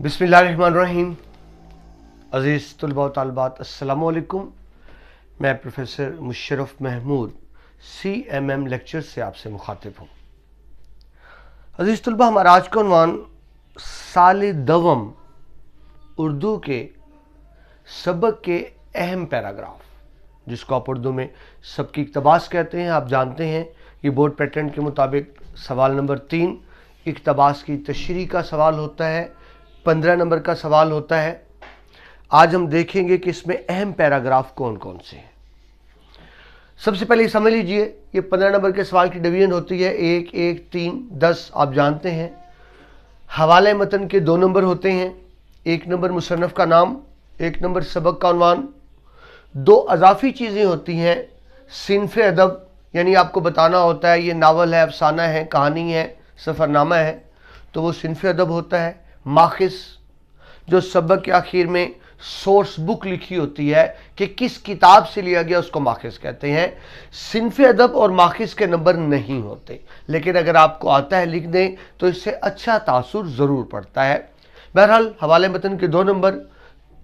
बिस्मिल्लाहिर्रहमानिर्रहीम। अज़ीज़ तलबा व तालिबात, अस्सलामु अलैकुम। मैं professor Musharraf Mahmood CMM lecture से आपसे मुखातिब हूँ। अज़ीज़ तलबा, हमारा आज का उन्वान साल दवम उर्दू के सबक के अहम पैराग्राफ, जिसको आप उर्दू में सबकी इक़्तिबास कहते हैं। आप जानते हैं ये बोर्ड पैटर्न के मुताबिक सवाल नंबर 3 इक़्तिबास की तशरीह का सवाल होता है, 15 नंबर का सवाल होता है। आज हम देखेंगे कि इसमें अहम पैराग्राफ कौन कौन से हैं। सबसे पहले समझ लीजिए, ये 15 नंबर के सवाल की डिवीजन होती है 1, 1, 3, 10। आप जानते हैं हवाले मतन के 2 नंबर होते हैं। 1 नंबर मुसन्नफ़ का नाम, 1 नंबर सबक का उन्वान। 2 अज़ाफ़ी चीज़ें होती हैं, सिन्फ़ अदब, यानी आपको बताना होता है ये नावल है, अफसाना है, कहानी है, सफ़रनामा है, तो वो सिन्फ़ अदब होता है। माखिस, जो सबक के आखिर में सोर्स बुक लिखी होती है कि किस किताब से लिया गया, उसको माखिस कहते हैं। सिन्फ़ अदब और माखिस के नंबर नहीं होते, लेकिन अगर आपको आता है लिख दें तो इससे अच्छा तासुर ज़रूर पड़ता है। बहरहाल हवाले मतन के 2 नंबर,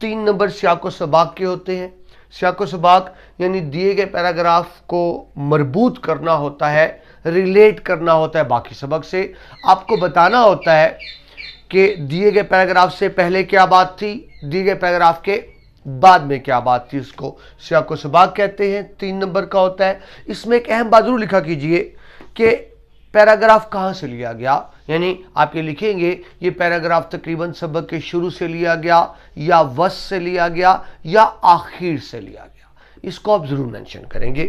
3 नंबर सियाक़ो सबाक के होते हैं। सियाक़ो सबाक यानी दिए गए पैराग्राफ को मरबूत करना होता है, रिलेट करना होता है बाकी सबक से। आपको बताना होता है कि दिए गए पैराग्राफ से पहले क्या बात थी, दिए गए पैराग्राफ के बाद में क्या बात थी, उसको सियाक़ो सबाक कहते हैं। 3 नंबर का होता है। इसमें एक अहम बात जरूर लिखा कीजिए कि पैराग्राफ कहाँ से लिया गया, यानी आप ये लिखेंगे ये पैराग्राफ तकरीबन सबक के शुरू से लिया गया या वस से लिया गया या आखिर से लिया गया, इसको आप जरूर मेंशन करेंगे।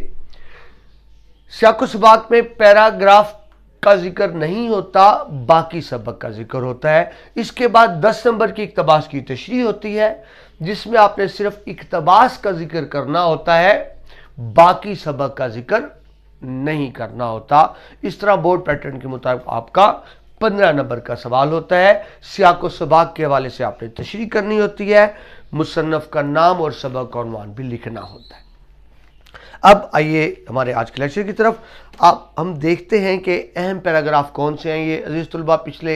सियाक़ो सबाक में पैराग्राफ का जिक्र नहीं होता, बाकी सबक का जिक्र होता है। इसके बाद 10 नंबर की इक़्तिबास की तशरीह होती है, जिसमें आपने सिर्फ इक़्तिबास का जिक्र करना होता है, बाकी सबक का जिक्र नहीं करना होता। इस तरह बोर्ड पैटर्न के मुताबिक आपका 15 नंबर का सवाल होता है। सियाक़ो सबाक के हवाले से आपने तशरीह करनी होती है, मुसन्नफ़ का नाम और सबक का उन्वान भी लिखना होता है। अब आइए हमारे आज के लेक्चर की तरफ। हम देखते हैं कि अहम पैराग्राफ कौन से हैं। ये अजीज़ तलबा पिछले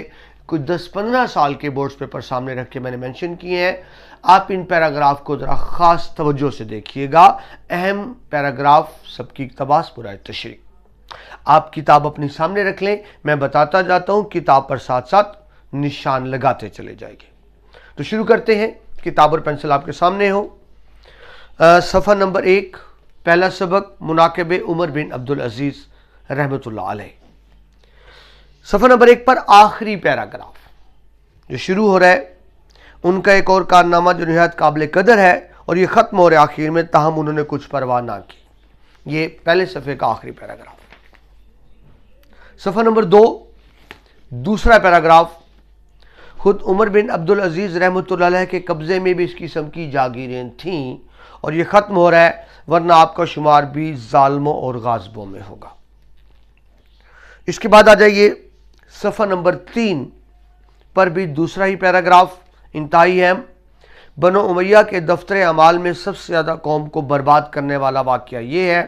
कुछ 10-15 साल के बोर्ड्स पेपर सामने रख के मैंने मेंशन किए हैं। आप इन पैराग्राफ को ज़रा ख़ास तवज्जो से देखिएगा। अहम पैराग्राफ सबकी इक़्तिबास बुराए तशरीह। आप किताब अपने सामने रख लें, मैं बताता जाता हूँ, किताब पर साथ साथ निशान लगाते चले जाएंगे। तो शुरू करते हैं। किताब और पेंसिल आपके सामने हो। सफ़ा नंबर 1, पहला सबक मुनाकिब उमर बिन अब्दुल अजीज़ रहमतुल्लाह अलैह। सफ़ा नंबर 1 पर आखिरी पैराग्राफ जो शुरू हो रहा है, उनका एक और कारनामा जो निहायत काबिल कदर है और ये ख़त्म हो रहा है आखिर में, ताहम उन्होंने कुछ परवाह ना की। ये पहले सफ़े का आखिरी पैराग्राफ। सफ़ा नंबर 2, दूसरा पैराग्राफ, खुद उमर बिन अब्दुल अजीज़ रहमतुल्लाह अलैह के कब्ज़े में भी इस किस्म की जागीरें थीं और ये ख़त्म हो रहा है, वरना आपका शुमार भी जालिमों और गाज़िबों में होगा। इसके बाद आ जाइए सफ़ा नंबर 3 पर भी दूसरा ही पैराग्राफ, इंतहाई अहम। बनो उमैया के दफ्तर अमाल में सबसे ज़्यादा कौम को बर्बाद करने वाला वाक़या ये है,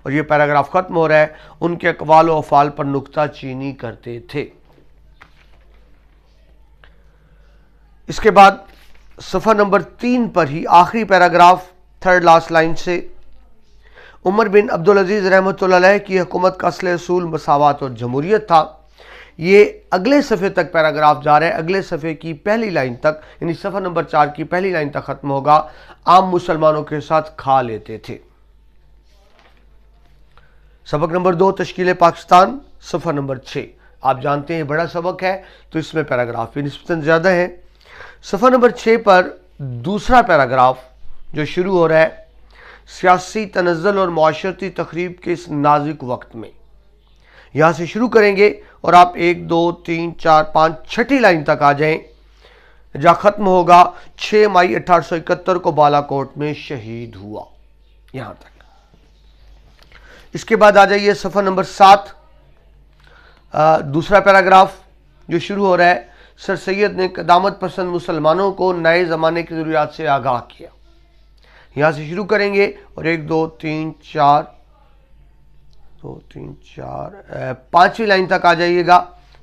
और ये पैराग्राफ ख़त्म हो रहा है, उनके अक़वाल व अफ़आल पर नुक्ता चीनी करते थे। इसके बाद सफ़ा नंबर 3 पर ही आखिरी पैराग्राफ, थर्ड लास्ट लाइन से, उमर बिन अब्दुल अजीज़ रहमतुल्लाह अलैह की हुकूमत का असल असूल मसावत और जमहूरियत था। ये अगले सफ़े तक पैराग्राफ जा रहा है, अगले सफ़े की पहली लाइन तक, यानी सफ़ा नंबर 4 की पहली लाइन तक ख़त्म होगा। आम मुसलमानों के साथ खा लेते थे। सबक नंबर 2, तश्कील पाकिस्तान, सफ़ा नंबर 6। आप जानते हैं बड़ा सबक है तो इसमें पैराग्राफ भी निस्बतन ज़्यादा है। सफ़ा नंबर 6 पर दूसरा पैराग्राफ जो शुरू हो रहा है, सियासी तनज़्ज़ुल और मुआशरती तख़रीब के इस नाजुक वक्त में, यहाँ से शुरू करेंगे और आप 1, 2, 3, 4, 5, छठी लाइन तक आ जाएं, जहाँ ख़त्म होगा 6 मई 1871 को बालाकोट में शहीद हुआ, यहाँ तक। इसके बाद आ जाइए सफ़ा नंबर 7, दूसरा पैराग्राफ जो शुरू हो रहा है, सर सैयद ने क़दामत पसंद मुसलमानों को नए ज़माने की ज़रूरियात से आगाह किया। यहाँ से शुरू करेंगे और 1, 2, 3, 4, 5वीं लाइन तक आ जाइएगा,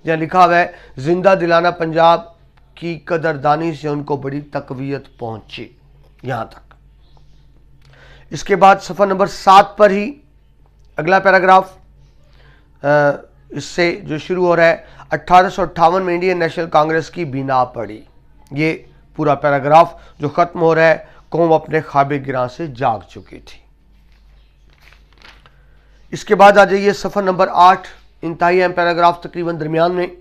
जहाँ लिखा हुआ है जिंदा दिलाना पंजाब की कदरदानी से उनको बड़ी तकवीयत पहुंची। यहां तक। इसके बाद सफ़ा नंबर 7 पर ही अगला पैराग्राफ, इससे जो शुरू हो रहा है, 1858 में इंडियन नेशनल कांग्रेस की बिना पड़ी। ये पूरा पैराग्राफ जो खत्म हो रहा है, कौम अपने ख्वाब गिरां से जाग चुकी थी। इसके बाद आ जाइए सफ़ा नंबर 8, इंतहाई अहम पैराग्राफ तकरीबन दरमियान में।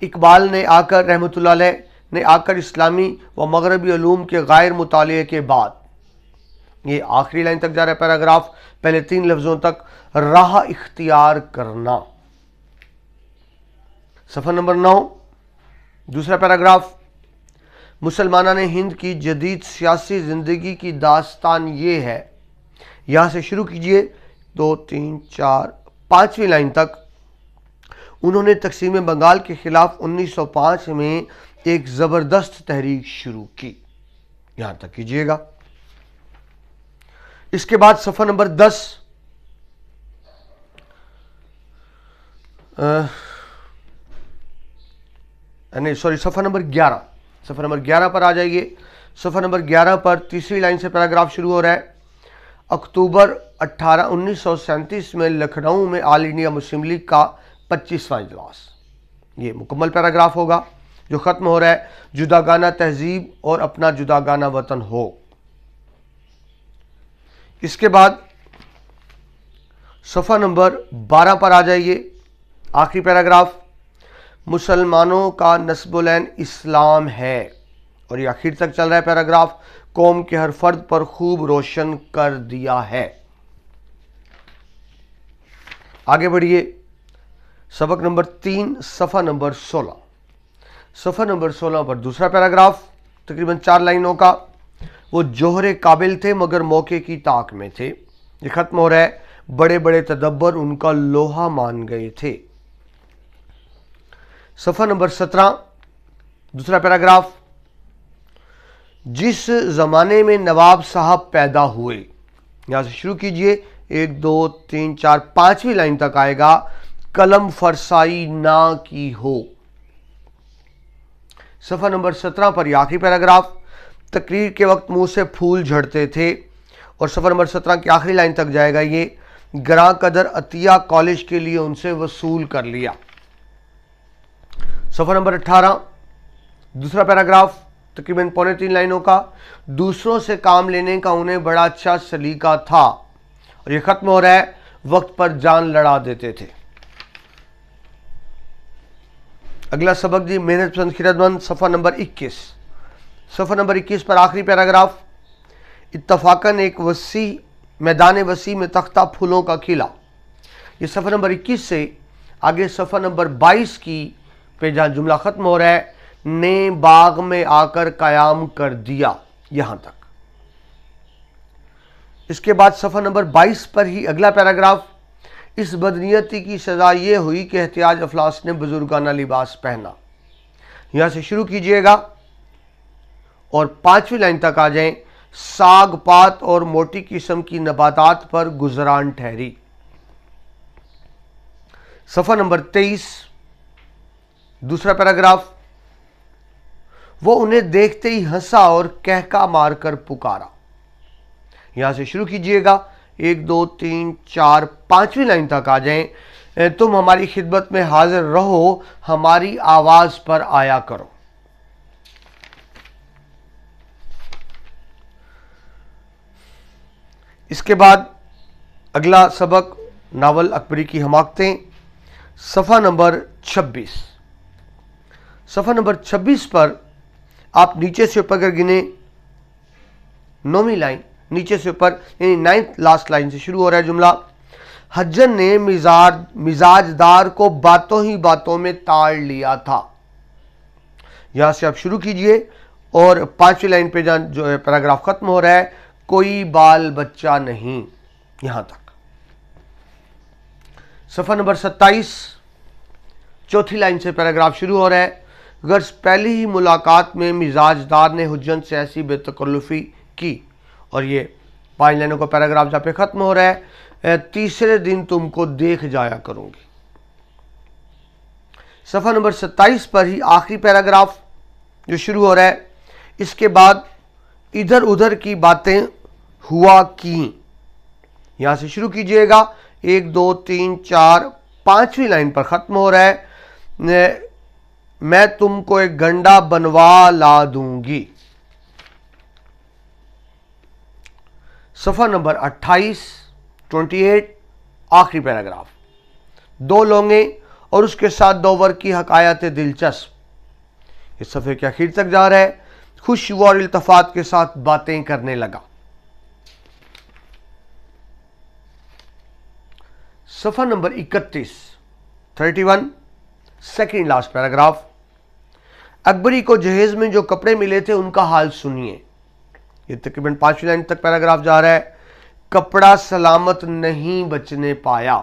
इकबाल ने आकर रहमतुल्लाह अलैह ने आकर इस्लामी व मगरबी उलूम के गैर मुताले के बाद, ये आखिरी लाइन तक जा रहा है पैराग्राफ, पहले 3 लफ्जों तक, राह इख्तियार करना। सफ़ा नंबर 9, दूसरा पैराग्राफ, मुसलमाना ने हिंद की जदीद सियासी ज़िंदगी की दास्तान ये है। यहाँ से शुरू कीजिए 2, 3, 4, 5वीं लाइन तक। उन्होंने तकसीम बंगाल के खिलाफ 1905 में एक ज़बरदस्त तहरीक शुरू की। यहाँ तक कीजिएगा। इसके बाद सफ़ा नंबर 10, सफ़ा नंबर 11, सफ़ा नंबर 11 पर आ जाइए। सफ़ा नंबर 11 पर तीसरी लाइन से पैराग्राफ शुरू हो रहा है। अक्टूबर 1937 में लखनऊ में ऑल इंडिया मुस्लिम लीग का 25वां इजलास। ये मुकम्मल पैराग्राफ होगा जो ख़त्म हो रहा है, जुदागाना तहजीब और अपना जुदागाना वतन हो। इसके बाद सफ़ा नंबर 12 पर आ जाइए, आखिरी पैराग्राफ, मुसलमानों का नस्बुल-ऐन इस्लाम है। और ये आखिर तक चल रहा है पैराग्राफ, कौम के हर फर्द पर खूब रोशन कर दिया है। आगे बढ़िए, सबक नंबर 3, सफ़ा नंबर 16। सफ़ा नंबर 16 पर दूसरा पैराग्राफ तकरीबन 4 लाइनों का, वो जोहरे काबिल थे मगर मौके की ताक में थे। ये ख़त्म हो रहा है, बड़े बड़े तदब्बर उनका लोहा मान गए थे। सफ़ा नंबर 17, दूसरा पैराग्राफ, जिस ज़माने में नवाब साहब पैदा हुए। यहाँ से शुरू कीजिए, 1, 2, 3, 4, 5वीं लाइन तक आएगा, कलम फरसाई ना की हो। सफ़ा नंबर 17 पर यह आखिरी पैराग्राफ, तकरीर के वक्त मुंह से फूल झड़ते थे। और सफ़ा नंबर 17 की आखिरी लाइन तक जाएगा ये, ग्रां कदर अतिया कॉलेज के लिए उनसे वसूल कर लिया। सफ़ा नंबर 18, दूसरा पैराग्राफ तकरीबन 3.25 लाइनों का, दूसरों से काम लेने का उन्हें बड़ा अच्छा सलीका था। और ये ख़त्म हो रहा है, वक्त पर जान लड़ा देते थे। अगला सबक जी, मेहनत पसंद खिदमतमंद, सफ़ा नंबर 21। सफ़ा नंबर 21 पर आखिरी पैराग्राफ, इत्तफाकन एक वसी मैदान वसी में तख्ता फूलों का खिला। ये सफ़ा नंबर 21 से आगे सफ़ा नंबर 22 की पे जहाँ जुमला ख़त्म हो रहा है, ने बाग में आकर क़याम कर दिया, यहाँ तक। इसके बाद सफ़ा नंबर 22 पर ही अगला पैराग्राफ, इस बदनीयती की सज़ा ये हुई कि एहतियाज अफलास ने बुजुर्गाना लिबास पहना। यहाँ से शुरू कीजिएगा और 5वीं लाइन तक आ जाएं, साग पात और मोटी किस्म की नबातात पर गुजरान ठहरी। सफ़ा नंबर 23, दूसरा पैराग्राफ, वो उन्हें देखते ही हंसा और कहका मारकर पुकारा। यहां से शुरू कीजिएगा, 1, 2, 3, 4, 5वीं लाइन तक आ जाएं, तुम हमारी खिदमत में हाजिर रहो, हमारी आवाज पर आया करो। इसके बाद अगला सबक, नावल अकबरी की हमाकतें, सफ़ा नंबर 26। सफ़ा नंबर 26 पर आप नीचे से ऊपर अगर गिने, 9वीं लाइन नीचे से ऊपर, यानी 9th लास्ट लाइन से शुरू हो रहा है जुमला, हज्जन ने मिजाजदार को बातों ही बातों में ताड़ लिया था। यहां से आप शुरू कीजिए और 5वीं लाइन पे जहां जो है पैराग्राफ खत्म हो रहा है, कोई बाल बच्चा नहीं, यहां तक। सफ़ा नंबर 27, चौथी लाइन से पैराग्राफ शुरू हो रहा है, गर्ज पहली ही मुलाकात में मिजाजदार ने हुज्जन से ऐसी बेतकल्लुफ़ी की। और ये 5 लाइनों का पैराग्राफ जहाँ पे ख़त्म हो रहा है, तीसरे दिन तुमको देख जाया करूँगी। सफ़ा नंबर 27 पर ही आखिरी पैराग्राफ, جو شروع ہو رہا ہے، اس کے بعد ادھر ادھر کی باتیں ہوا کی، یہاں سے شروع کیجئے گا، 1 2 3 4 5ویں لائن پر ختم ہو رہا ہے، میں تم کو ایک گنڈا بنوا لا دوں گی۔ صفحہ نمبر 28 آخری پیراگراف، 2 لونگے اور اس کے ساتھ 2 ور کی حکایت دلچسپ، اس صفحے کے آخر تک جا رہا ہے، خوش ہوا اور التفات کے ساتھ باتیں کرنے لگا۔ صفحہ number 31 second last paragraph, Akbari کو جہیز میں جو کپڑے ملے تھے ان کا حال سنیے، یہ تقریباً 5ویں لائن تک پیراگراف جا رہا ہے، کپڑا سلامت نہیں بچنے پایا،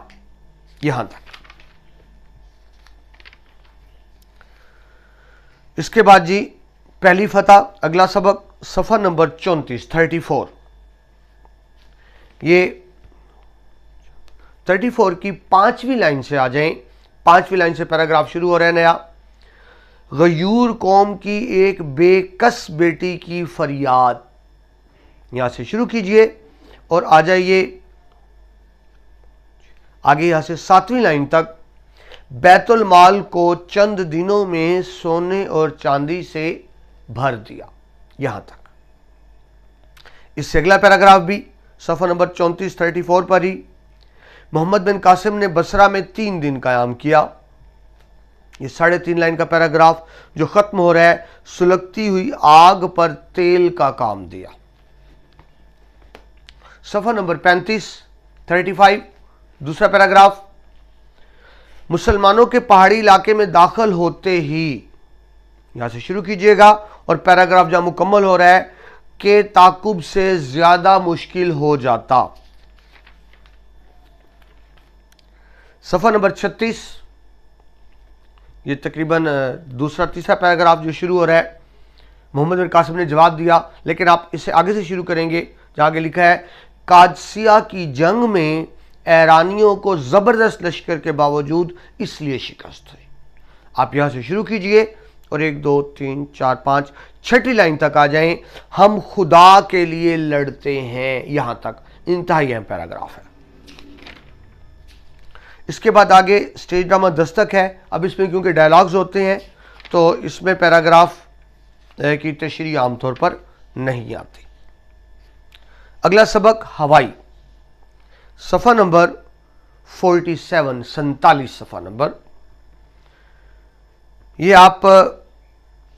یہاں تک۔ اس کے بعد جی پہلی فتح، اگلا سبق صفحہ نمبر 34 یہ 34 کی 5ویں لائن سے آ جائیں، 5ویں لائن سے پیراگراف شروع ہو رہا ہے نیا، غیور قوم کی ایک بے کس بیٹی کی فریاد، یہاں سے شروع کیجئے اور آ جائیے آگے یہاں سے 7ویں لائن تک، بیت المال کو چند دنوں میں سونے اور چاندی سے بھر دیا، یہاں تک۔ اس سے اگلا پیراگراف بھی صفحہ نمبر 34 پر ہی، محمد بن قاسم نے بصرہ میں 3 دن قیام کیا، یہ 3.5 لائن کا پیراگراف جو ختم ہو رہا ہے، سلگتی ہوئی آگ پر تیل کا کام دیا۔ صفحہ نمبر 35 دوسرا پیراگراف، مسلمانوں کے پہاڑی علاقے میں داخل ہوتے ہی، یہاں سے شروع کیجئے گا اور پیراگراف جہاں مکمل ہو رہا ہے کہ تعاقب سے زیادہ مشکل ہو جاتا۔ صفحہ نمبر 36 یہ تقریباً تیسرا پیراگراف جو شروع ہو رہا ہے، محمد بن قاسم نے جواب دیا، لیکن آپ اسے آگے سے شروع کریں گے جہاں آگے لکھا ہے، قادسیہ کی جنگ میں ایرانیوں کو زبردست لشکر کے باوجود اس لیے شکست ہوئی۔ آپ یہاں سے شروع کیجئے اور 1 2 3 4 5 6 لائن تک آ جائیں، ہم خدا کے لیے لڑتے ہیں، یہاں تک انتہائی اہم پیراگراف ہے۔ اس کے بعد آگے سٹیج ڈرامہ دستک ہے، اب اس میں کیونکہ ڈائلاگز ہوتے ہیں تو اس میں پیراگراف کی تشریح عام طور پر نہیں آتی۔ اگلا سبق ہوائی، صفحہ نمبر 47 صفحہ نمبر، یہ آپ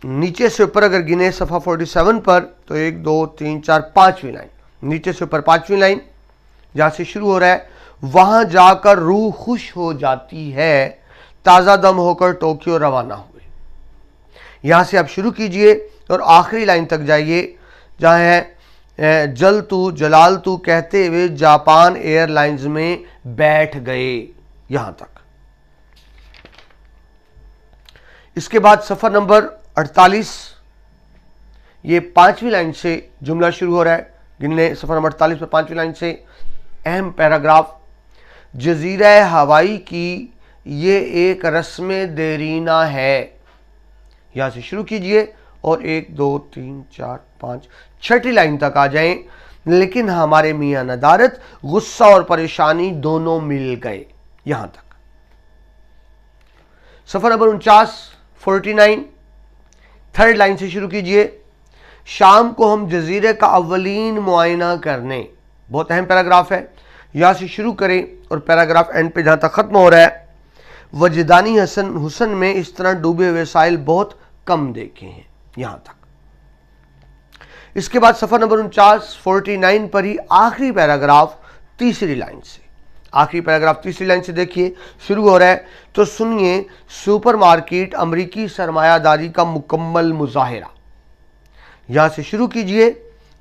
نیچے سے اوپر اگر گنے صفحہ 47 پر تو 1 2 3 4 5ویں لائن، نیچے سے اوپر 5ویں لائن جہاں سے شروع ہو رہا ہے، وہاں جا کر روح خوش ہو جاتی ہے، تازہ دم ہو کر ٹوکیو روانہ ہوئے، یہاں سے آپ شروع کیجئے اور آخری لائن تک جائیے جہاں ہے، جل تو جلال تو کہتے ہوئے جاپان ایئر لائنز میں بیٹھ گئے، یہاں تک۔ اس کے بعد صفحہ نمبر 48 یہ 5ویں لائن سے جملہ شروع ہو رہا ہے، گن لیں صفحہ نمبر 48 پر 5ویں لائن سے اہم پیراگراف، جزیرہ ہوائی کی یہ ایک رسم دیرینہ ہے، یہاں سے شروع کیجئے اور 1 2 3 4 5 6 لائن تک آ جائیں، لیکن ہمارے میاں ندارت غصہ اور پریشانی دونوں مل گئے، یہاں تک۔ صفحہ نمبر 49 3rd لائن سے شروع کیجئے، شام کو ہم جزیرے کا اولین معائنہ کرنے، بہت اہم پیراگراف ہے، یہاں سے شروع کریں اور پیراگراف اینڈ پہ جہاں تک ختم ہو رہا ہے، وجدانی حسن میں اس طرح ڈوبے ہوئے سائل بہت کم دیکھے ہیں، یہاں تک۔ اس کے بعد صفحہ نمبر 49 پر ہی آخری پیراگراف 3 لائن سے، آخری پیراگراف 3 لائن سے دیکھیے شروع ہو رہا ہے، تو سنیے سپر مارکیٹ امریکی سرمایہ داری کا مکمل مظاہرہ، یہاں سے شروع کیجئے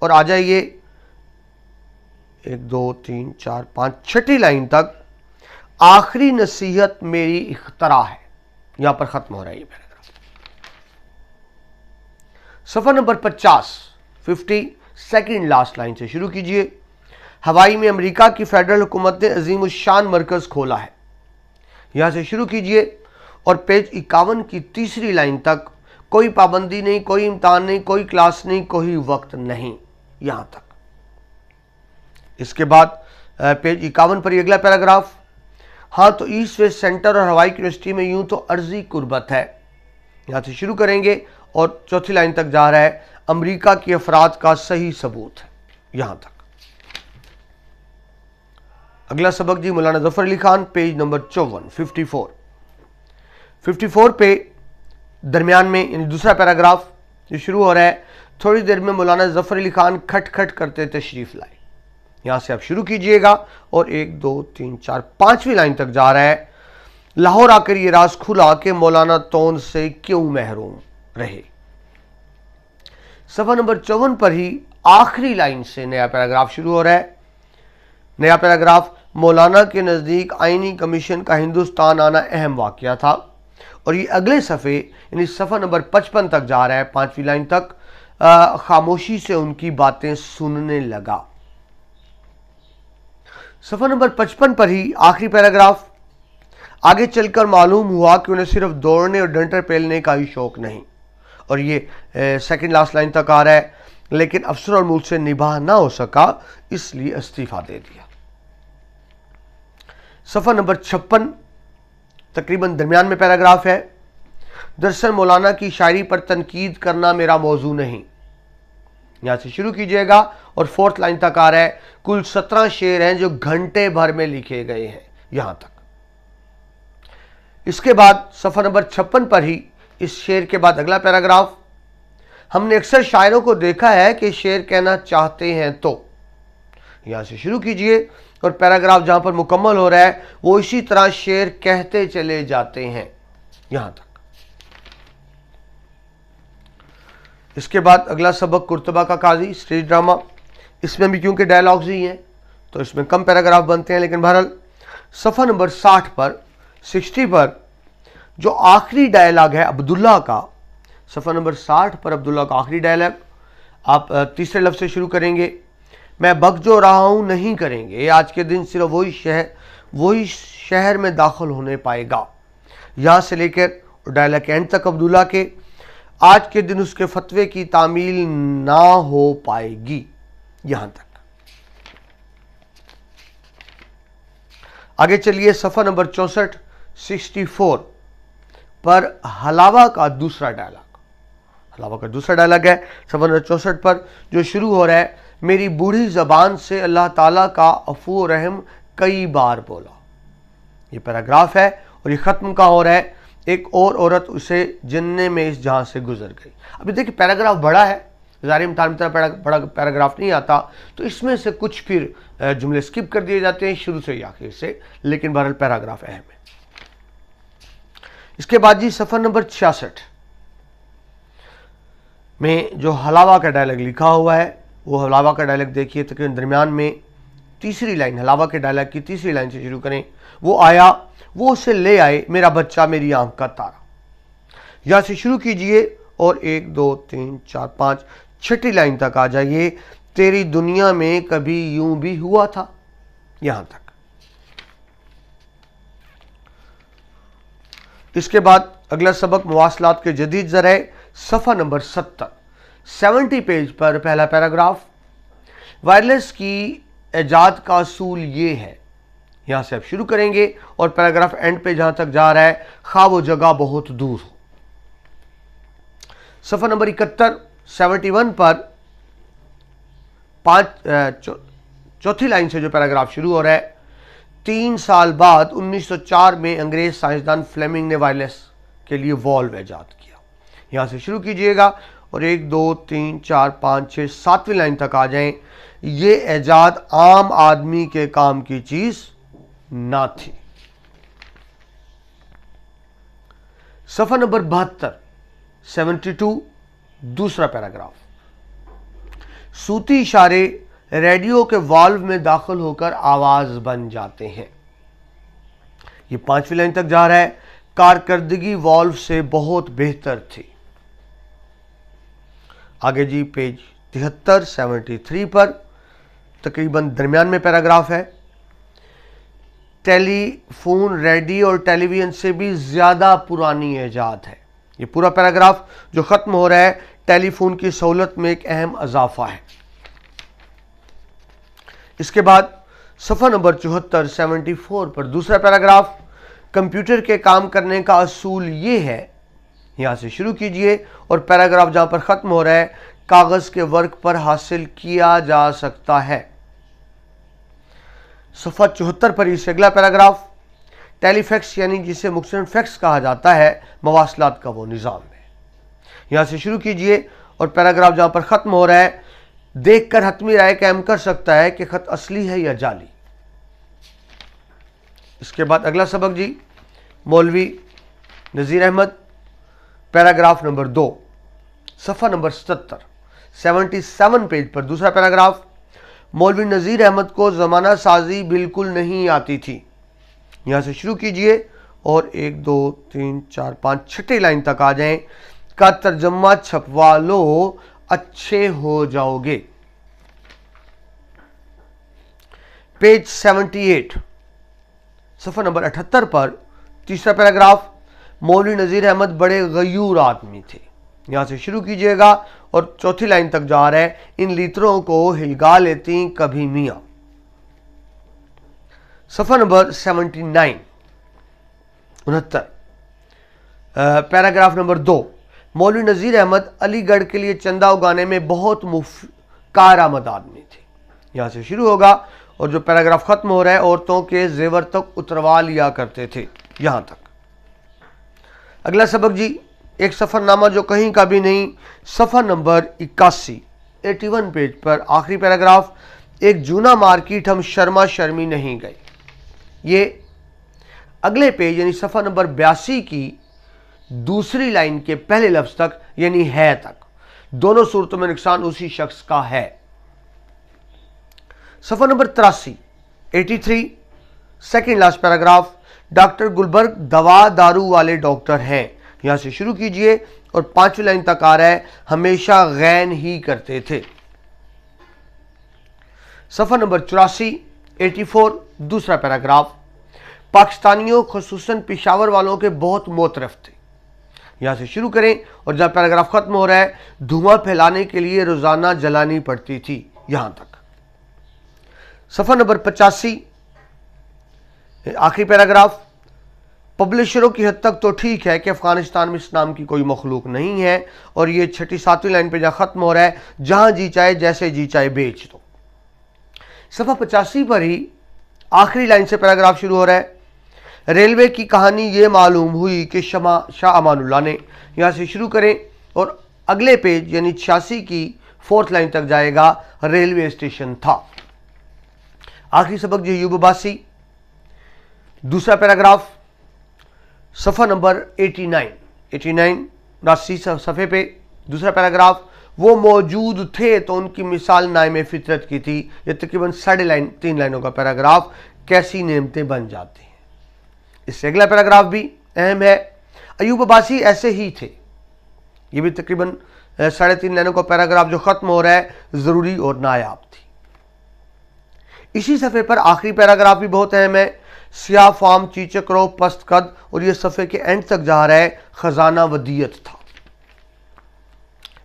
اور آ جائیے 1 2 3 4 5 6 لائن تک، آخری نصیحت میری اختراع ہے، یہاں پر ختم ہو رہا ہے یہ پیراگراف۔ صفحہ نمبر 50 سیکنڈ لاسٹ لائن سے شروع کیجئے، ہوائی میں امریکہ کی فیڈرل حکومت نے عظیم الشان مرکز کھولا ہے، یہاں سے شروع کیجئے اور پیج 51 کی 3 لائن تک، कोई पाबंदी नहीं, कोई इम्तिहान नहीं, कोई क्लास नहीं, कोई वक्त नहीं, यहां तक। इसके बाद पेज 51 पर अगला पैराग्राफ। हाँ तो ईस्ट वेस्ट सेंटर और हवाई यूनिवर्सिटी में यूं तो अर्जी कुर्बत है, यहां से शुरू करेंगे और चौथी लाइन तक जा रहा है, अमेरिका की अफराद का सही सबूत है, यहां तक। अगला सबक जी मौलाना जफर अली खान, पेज नंबर 54 54 पे दरमियान में यानी दूसरा पैराग्राफ जो शुरू हो रहा है, थोड़ी देर में मौलाना जफर अली खान खटखट करते तशरीफ लाए, यहां से आप शुरू कीजिएगा और 1 2 3 4 5वीं लाइन तक जा रहा है, लाहौर आकर ये राज खुला कि मौलाना तोन से क्यों महरूम रहे। सफा नंबर 54 पर ही आखिरी लाइन से नया पैराग्राफ शुरू हो रहा है। नया पैराग्राफ, मौलाना के नज़दीक आईनी कमीशन का हिंदुस्तान आना अहम वाक़या था, और ये अगले सफ़े यानी सफ़ा नंबर 55 तक जा रहा है, 5वीं लाइन तक, खामोशी से उनकी बातें सुनने लगा। सफ़ा नंबर 55 पर ही आखिरी पैराग्राफ, आगे चलकर मालूम हुआ कि उन्हें सिर्फ दौड़ने और डंटर पेलने का ही शौक नहीं, और ये सेकंड लास्ट लाइन तक आ रहा है, लेकिन अफसर और मुल्क से निभा ना हो सका इसलिए इस्तीफा दे दिया। सफ़ा नंबर 56 तकरीबन दरमियान में पैराग्राफ है, दरअसल मौलाना की शायरी पर तनकीद करना मेरा मौजू नहीं, यहां से शुरू कीजिएगा और 4th लाइन तक आ रहा है, कुल 17 शेर हैं जो घंटे भर में लिखे गए हैं, यहां तक। इसके बाद सफ़ा नंबर 56 पर ही इस शेर के बाद अगला पैराग्राफ, हमने अक्सर शायरों को देखा है कि शेर कहना चाहते हैं तो, यहां से शुरू कीजिए और पैराग्राफ जहां पर मुकम्मल हो रहा है वो इसी तरह शेर कहते चले जाते हैं, यहां तक। इसके बाद अगला सबक कुर्तबा का काजी, स्टेज ड्रामा, इसमें भी क्योंकि डायलॉग्स ही हैं तो इसमें कम पैराग्राफ बनते हैं, लेकिन बहरहाल सफ़ा नंबर 60 पर जो आखिरी डायलॉग है अब्दुल्ला का, सफ़ा नंबर 60 पर अब्दुल्ला का आखिरी डायलॉग, आप तीसरे लफ्ज़ से शुरू करेंगे, मैं बक जो रहा हूं नहीं करेंगे, आज के दिन सिर्फ वही शहर में दाखिल होने पाएगा, यहां से लेकर डायलॉग एंड तक अब्दुल्ला के, आज के दिन उसके फतवे की तामील ना हो पाएगी, यहां तक। आगे चलिए सफ़ा नंबर 64 पर हलावा का दूसरा डायलॉग है सफ़ा नंबर 64 पर जो शुरू हो रहा है, मेरी बूढ़ी ज़बान से अल्लाह ताला का अफू रहम कई बार बोला, ये पैराग्राफ है और ये ख़त्म का हो रहा है, एक और औरत उसे जिन्ने में इस जहां से गुजर गई। अभी देखिए पैराग्राफ बड़ा है, ज़ाहिर इम्तिहान में तरह बड़ा पैराग्राफ नहीं आता, तो इसमें से कुछ फिर जुमले स्किप कर दिए जाते हैं शुरू से या आखिर से, लेकिन बहरहाल पैराग्राफ अहम है। इसके बाद जी सफ़ा नंबर 66 में जो हलावा का डायलॉग लिखा हुआ है, वो हलावा का डायलॉग देखिए, तकरीबन दरमियान में तीसरी लाइन, हलावा के डायलॉग की तीसरी लाइन से शुरू करें, वो आया वो उसे ले आए मेरा बच्चा मेरी आंख का तारा, यहां से शुरू कीजिए और 1 2 3 4 5 छठी लाइन तक आ जाइए, तेरी दुनिया में कभी यूं भी हुआ था, यहां तक। इसके बाद अगला सबक मुवासलात के जदीद ज़राए, सफ़ा नंबर 70 पेज पर पहला पैराग्राफ, वायरलेस की इजाद का असूल ये है, यहां से आप शुरू करेंगे और पैराग्राफ एंड पे जहां तक जा रहा है, खा वो जगह बहुत दूर हो। सफ़ा नंबर 71 पर चौथी लाइन से जो पैराग्राफ शुरू हो रहा है, 3 साल बाद 1904 में अंग्रेज साइंसदान फ्लेमिंग ने वायरलेस के लिए वॉल्व ईजाद किया, यहां से शुरू कीजिएगा और 1 2 3 4 5 6 7वीं लाइन तक आ जाएं, ये ईजाद आम आदमी के काम की चीज ना थी। सफ़ा नंबर 72 दूसरा पैराग्राफ, सूती इशारे रेडियो के वाल्व में दाखिल होकर आवाज बन जाते हैं, ये 5वीं लाइन तक जा रहा है, कारकर्दगी वाल्व से बहुत बेहतर थी। आगे जी पेज 73 पर तकरीबन दरमियान में पैराग्राफ है, टेलीफोन रेडियो और टेलीविजन से भी ज्यादा पुरानी ईजाद है, یہ پورا پیراگراف جو ختم ہو رہا ہے ٹیلی فون کی سہولت میں ایک اہم اضافہ ہے۔ اس کے بعد صفحہ نمبر 74 74 پر دوسرا پیراگراف، کمپیوٹر کے کام کرنے کا اصول یہ ہے، یہاں سے شروع کیجئے اور پیراگراف جہاں پر ختم ہو رہا ہے کاغذ کے ورق پر حاصل کیا جا سکتا ہے۔ صفحہ 74 پر اس سے اگلا پیراگراف، ٹیلی فیکس یعنی جسے مختصراً فیکس کہا جاتا ہے، مواصلات کا وہ نظام ہے۔ یہاں سے شروع کیجئے اور پیراگراف جہاں پر ختم ہو رہا ہے دیکھ کر حتمی رائے قائم کر سکتا ہے کہ خط اصلی ہے یا جعلی۔ اس کے بعد اگلا سبق جی، مولوی نذیر احمد، پیراگراف نمبر 2، صفحہ نمبر 77 پیج پر دوسرا پیراگراف، مولوی نذیر احمد کو زمانہ سازی بالکل نہیں آتی تھی۔ یہاں سے شروع کیجئے اور 1 2 3 4 5 چھٹی لائن تک آ جائیں، کا ترجمہ چھپوا لو اچھے ہو جاؤ گے۔ پیج 78 صفحہ نمبر 78 پر تیسرا پیراگراف، مولوی نذیر احمد بڑے غیور آدمی تھے۔ یہاں سے شروع کیجئے گا اور چوتھی لائن تک جا رہا ہے، ان لیتروں کو ہلگا لیتی کبھی میاں۔ صفحہ نمبر 79 پیراگراف نمبر 2، مولوی نذیر احمد علی گڑھ کے لیے چندہ اگانے میں بہت کارآمد آدمی تھے۔ یہاں سے شروع ہوگا اور جو پیراگراف ختم ہو رہا ہے عورتوں کے زیور تک اتروا لیا کرتے تھے، یہاں تک۔ اگلا سبق جی، ایک سفر نامہ جو کہیں کا بھی نہیں، صفحہ نمبر 81 پیج پر آخری پیراگراف، ایک جونا مارکیٹ ہم شرما شرمی نہیں گئے۔ یہ اگلے پیج یعنی صفحہ نمبر 82 کی دوسری لائن کے پہلے لفظ تک یعنی ہے تک، دونوں صورتوں میں نقصان اسی شخص کا ہے۔ صفحہ number 83 second last paragraph, doctor Gulberg دوا دارو والے ڈاکٹر ہیں۔ یہاں سے شروع کیجئے اور 5ویں لائن تک آ رہا ہے، ہمیشہ غین ہی کرتے تھے۔ صفحہ نمبر 84 دوسرا پیراگراف، پاکستانیوں خصوصاً پشاور والوں کے بہت معترف تھے۔ یہاں سے شروع کریں اور جب پیراگراف ختم ہو رہا ہے، دھواں پھیلانے کے لیے روزانہ جلانی پڑتی تھی، یہاں تک۔ صفحہ نمبر 85 آخری پیراگراف، پبلشروں کی حد تک تو ٹھیک ہے کہ افغانستان میں اس نام کی کوئی مخلوق نہیں ہے، اور یہ 6-7 لائن پہ جہاں ختم ہو رہا ہے، جہاں جی چاہے جیسے جی چاہے بیچ دو۔ صفحہ 85 پر ہی آخری لائن سے پیراگراف شروع ہو رہا ہے، ریلوے کی کہانی یہ معلوم ہوئی کہ شاہ امان اللہ نے۔ یہاں سے شروع کریں اور اگلے پیج یعنی 86 کی 4 لائن تک جائے گا، ریلوے اسٹیشن تھا۔ آخری سبق جی، ایوب عباسی، دوسرا پیراگراف، صفحہ نمبر 89 صفحے پہ دوسرا پیراگراف، وہ موجود تھے تو ان کی مثال نائم فطرت کی تھی۔ یہ تقریباً 3.5 لائنوں کا پیراگراف، کیسی نعمتیں بن جاتی ہیں۔ اس سے اگلا پیراگراف بھی اہم ہے، ایوب عباسی ایسے ہی تھے۔ یہ بھی تقریباً 3.5 لائنوں کا پیراگراف جو ختم ہو رہا ہے، ضروری اور نایاب تھی۔ اسی صفحے پر آخری پیراگراف بھی بہت اہم ہے، سیاہ فام چیچک رو پست قد، اور یہ صفحے کے اینڈ تک جا رہا ہے، خزانہ ودیت تھا۔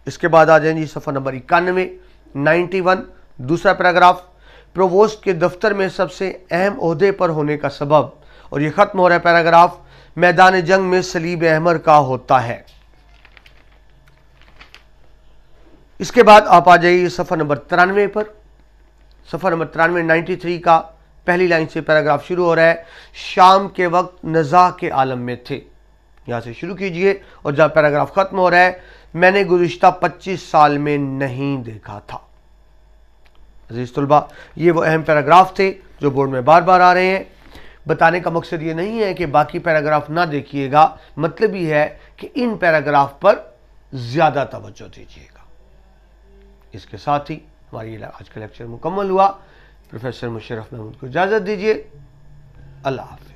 اس کے بعد آ جائیں جی صفحہ نمبر 91 دوسرا پیراگراف، پرووسٹ کے دفتر میں سب سے اہم عہدے پر ہونے کا سبب، اور یہ ختم ہو رہا ہے پیراگراف، میدان جنگ میں صلیب احمر کا ہوتا ہے۔ اس کے بعد آپ آ جائیے صفحہ نمبر 93 پر، صفحہ نمبر 93 کا پہلی لائن سے پیراگراف شروع ہو رہا ہے، شام کے وقت نزاع کے عالم میں تھے۔ یہاں سے شروع کیجئے اور جب پیراگراف ختم ہو رہا ہے، میں نے گزشتہ 25 سال میں نہیں دیکھا تھا۔ عزیز طلبہ، یہ وہ اہم پیراگراف تھے جو بورڈ میں بار بار آ رہے ہیں۔ بتانے کا مقصد یہ نہیں ہے کہ باقی پیراگراف نہ دیکھیے گا، مطلب یہ ہے کہ ان پیراگراف پر زیادہ توجہ دیجیے گا۔ اس کے ساتھ ہی ہماری آج کا لیکچر مکمل ہوا۔ پروفیسر مشرف محمود کو اجازت دیجیے، اللہ حافظ۔